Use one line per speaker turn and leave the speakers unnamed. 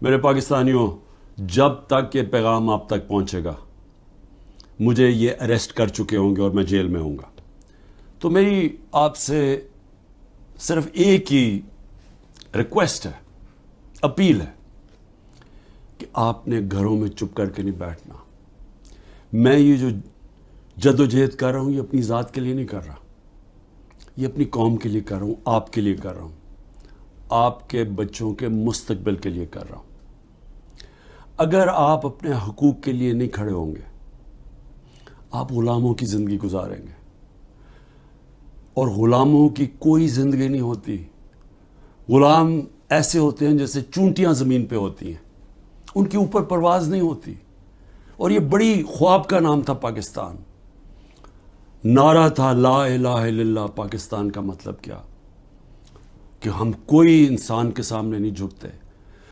मेरे पाकिस्तानियों, जब तक ये पैगाम आप तक पहुंचेगा, मुझे ये अरेस्ट कर चुके होंगे और मैं जेल में होऊंगा। तो मेरी आपसे सिर्फ एक ही रिक्वेस्ट है, अपील है कि आपने घरों में चुप करके नहीं बैठना। मैं ये जो जद्दोजहद कर रहा हूं, ये अपनी ज़ात के लिए नहीं कर रहा, ये अपनी कौम के लिए कर रहा हूं, आपके लिए कर रहा हूं, आपके बच्चों के मुस्तकबिल के लिए कर रहा हूं। अगर आप अपने हकूक़ के लिए नहीं खड़े होंगे, आप गुलामों की ज़िंदगी गुजारेंगे, और गुलामों की कोई ज़िंदगी नहीं होती। गुलाम ऐसे होते हैं जैसे चूंटियां ज़मीन पे होती हैं, उनके ऊपर परवाज़ नहीं होती। और ये बड़ी ख्वाब का नाम था पाकिस्तान, नारा था ला इलाहा इल्लल्लाह। पाकिस्तान का मतलब क्या कि हम कोई इंसान के सामने नहीं झुकते,